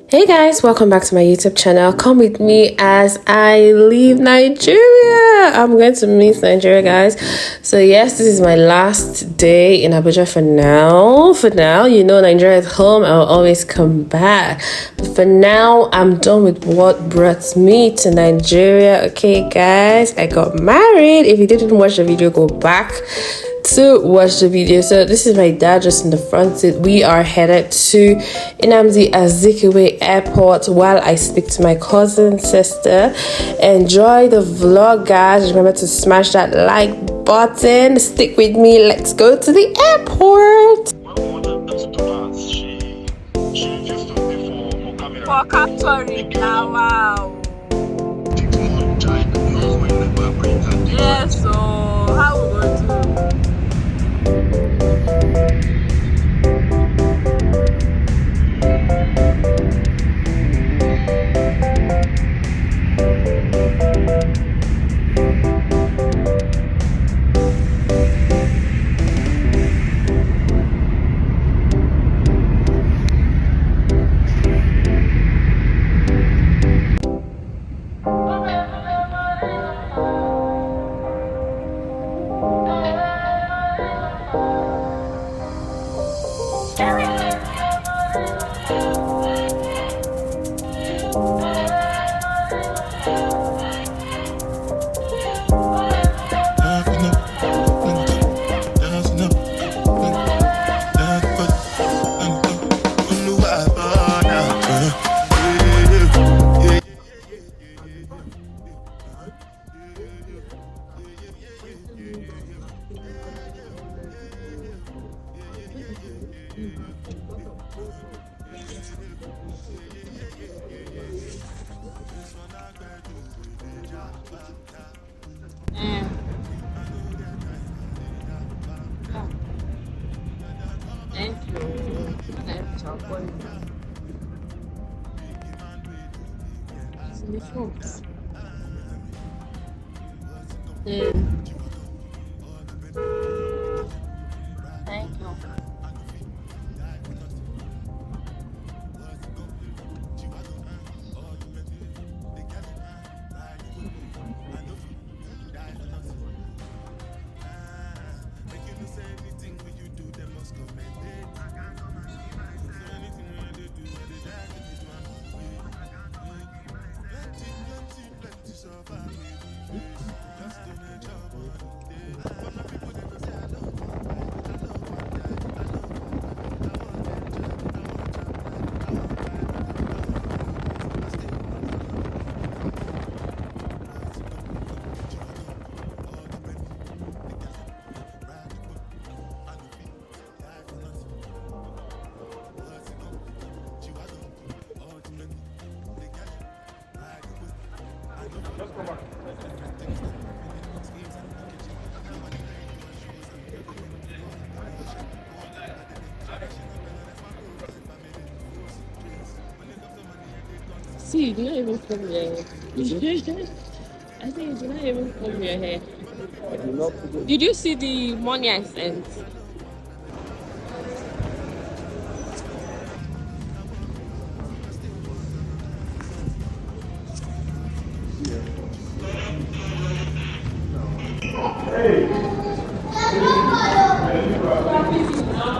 Hey guys, welcome back to my YouTube channel. Come with me as I leave Nigeria. I'm going to miss Nigeria, guys. So yes, this is my last day in Abuja for now. Nigeria is home. I'll always come back. But for now, I'm done with what brought me to Nigeria. Okay, guys, I got married. If you didn't watch the video, go back to watch the video. So this is my dad just in the front seat. We are headed to Nnamdi Azikiwe Airport while I speak to my cousin sister. Enjoy the vlog, guys. Remember to smash that like button. Stick with me. Let's go to the airport. For capturing now, wow. Yes, so how we going to? Thank you. It's in the front. Thank you. See, you did not even comb your hair. I think you did not even comb your hair. Did you see the money I sent?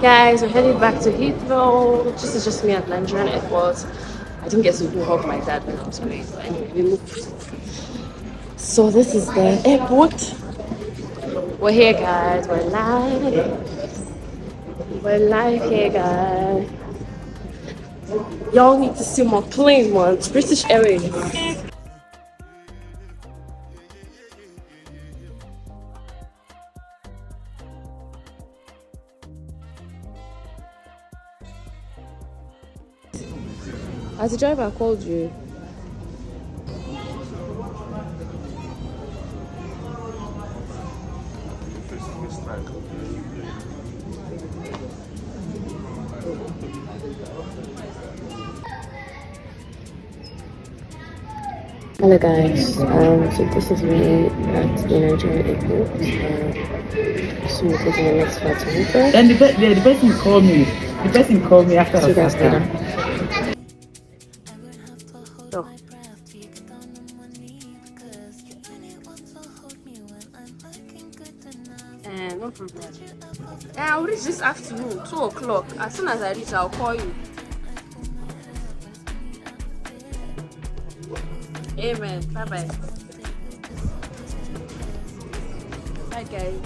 Guys, we're heading back to Heathrow. This is just me at Nigerian airport. I didn't get to even hug my dad when I was going. Anyway, we moved. So this is the airport. We're here, guys. We're live. We're live here, guys. Y'all need to see more plane ones. British Airways. As the driver called you. Hello guys, so this is me at the Nigerian airport. So we're taking the next flight to Heathrow. And the person called me. The person called me after See you guys later. So. No problem. I'll reach this afternoon, 2 o'clock. As soon as I reach, I'll call you. Amen. Bye bye. Bye guys.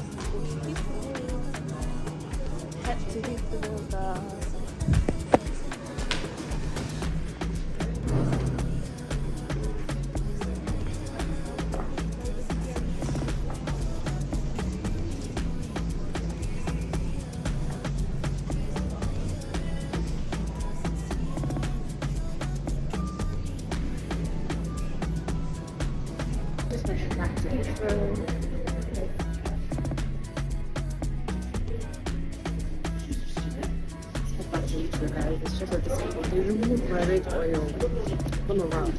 Head to Heathrow. It's just like the same. They remove my red oil from around.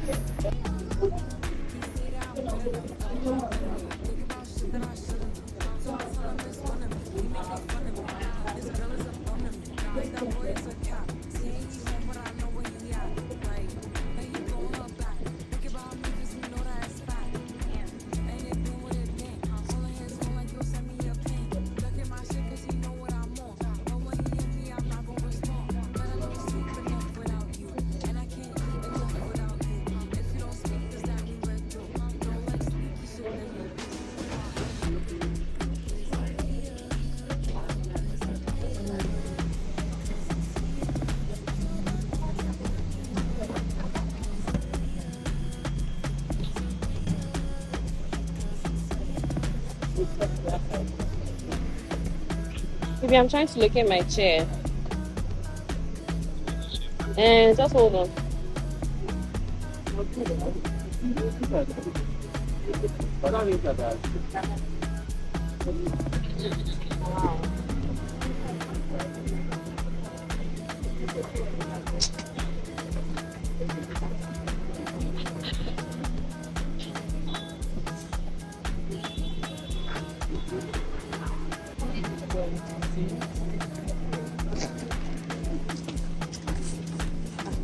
Maybe I'm trying to locate my chair. And just hold on. Wow.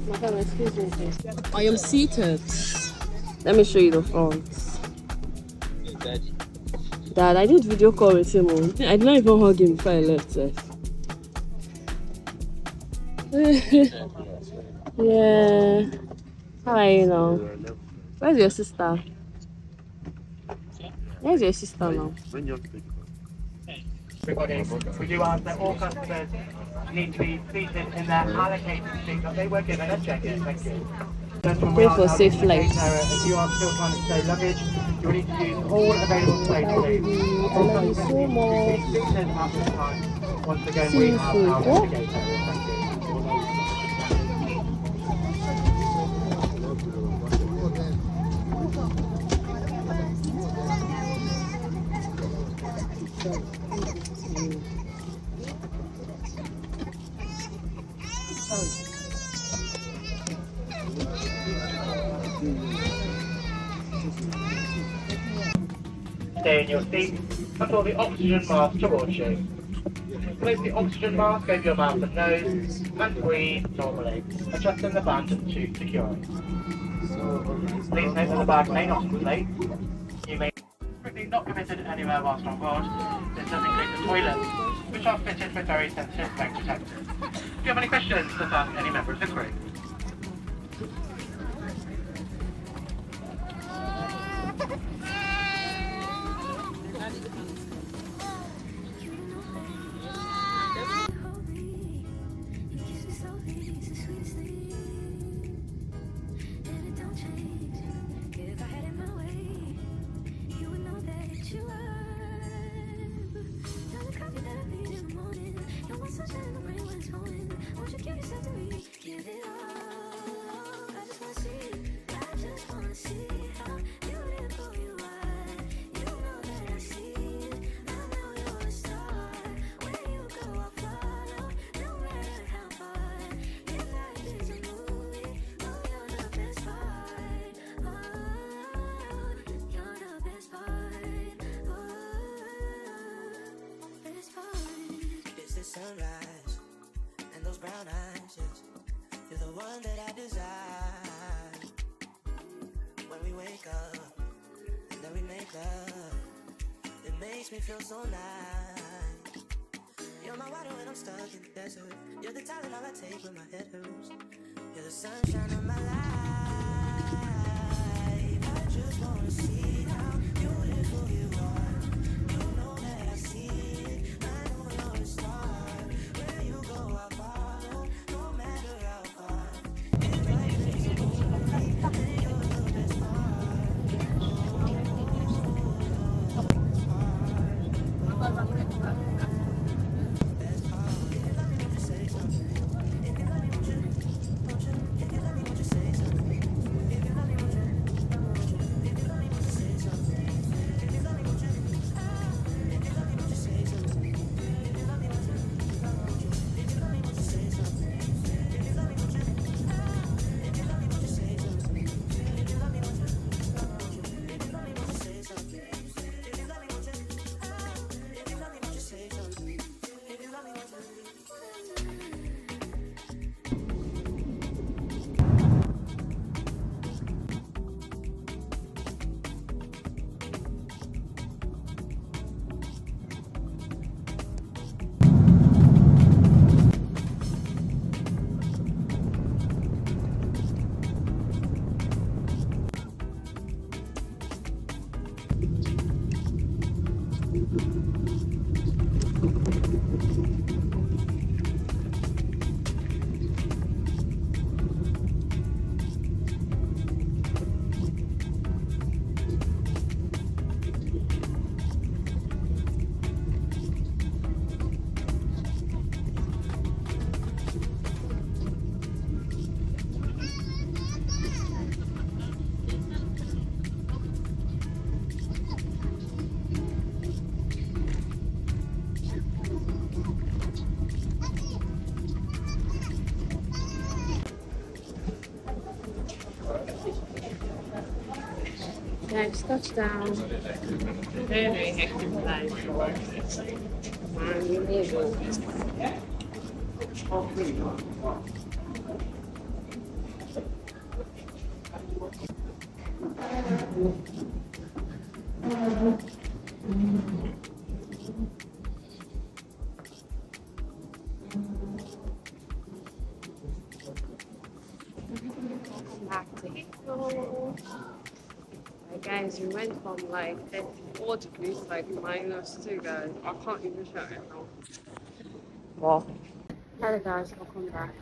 Madam, excuse me, please. I am seated. Let me show you the front. Dad, I did video call with him. I did not even hug him before I left. Yeah. How are you now? Where's your sister? Where's your sister now? Everybody, we do ask that all customers need to be seated in their allocated seat that they were given a check-in. Thank you. Pray for safe flights. If you are still trying to stay luggage, you will need to use all available space. I love you so much. Seated at this time. Once again, See we you have soon. our Oh. gate area. Thank you. Stay in your seat until the oxygen mask towards you. Place the oxygen mask over your mouth and nose and breathe normally, adjusting the band to secure it. Please note that the bag may not inflate. You may strictly not permitted anywhere whilst on board. This does include the toilets, which are fitted with very sensitive smoke detectors. If you have any questions, just ask any member of the crew. Sunrise and those brown eyes, yes, you're the one that I desire. makes me feel so nice. You're my water when I'm stuck in the desert. You're the Tylenol I take when my head hurts. You're the sunshine of my life. I just wanna see how beautiful you are. You know that I see it. I know you're a star. Where you go, I follow. No matter how far. If life is a movie, then you're the best part. Guys, touchdown. Very hectic flight. And we need to back to Heathrow. Guys, we went from like 34 degrees, like -2, guys. I can't even show it now. Wow. Hello guys, welcome back.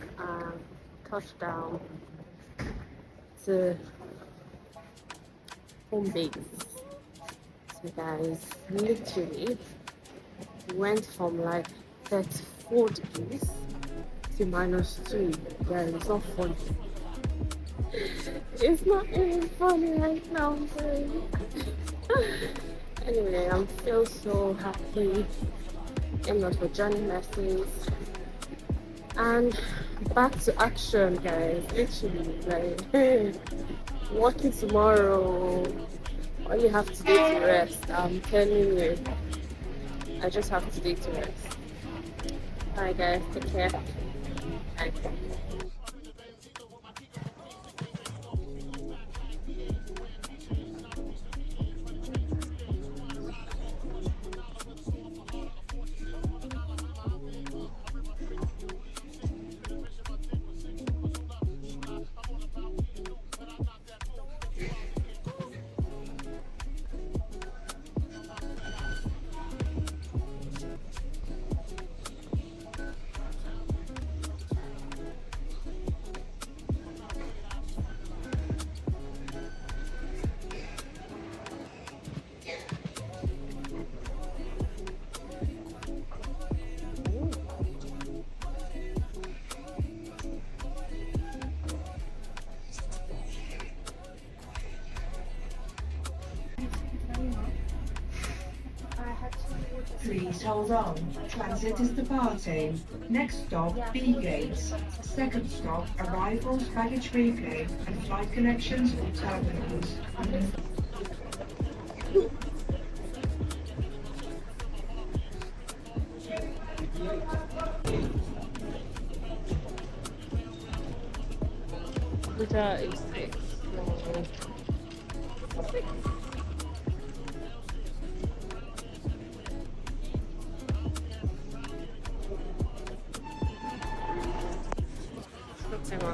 Touchdown to home base. So guys, literally went from like 34 degrees to -2. Guys, it's not funny. It's not even funny right now, babe. Anyway, I'm still so happy and not for joining lessons and back to action, guys. Literally, like working tomorrow. All you have to do to rest. I'm telling you, I just have to do to rest. Alright, guys, take care. Bye. Please hold on. Transit is departing. Next stop, B gates. Second stop, arrivals, baggage reclaim, and flight connections or terminals. That is 6.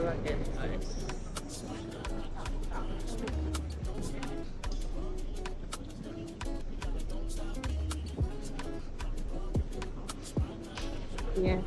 on the inside. Yeah.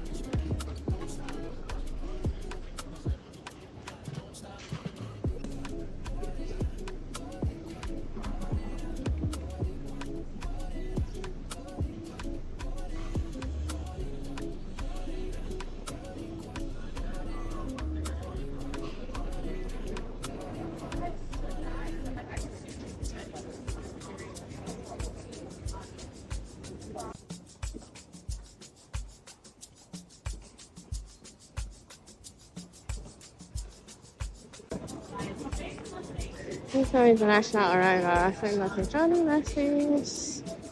Heathrow International arrival. I think that's a Johnny message.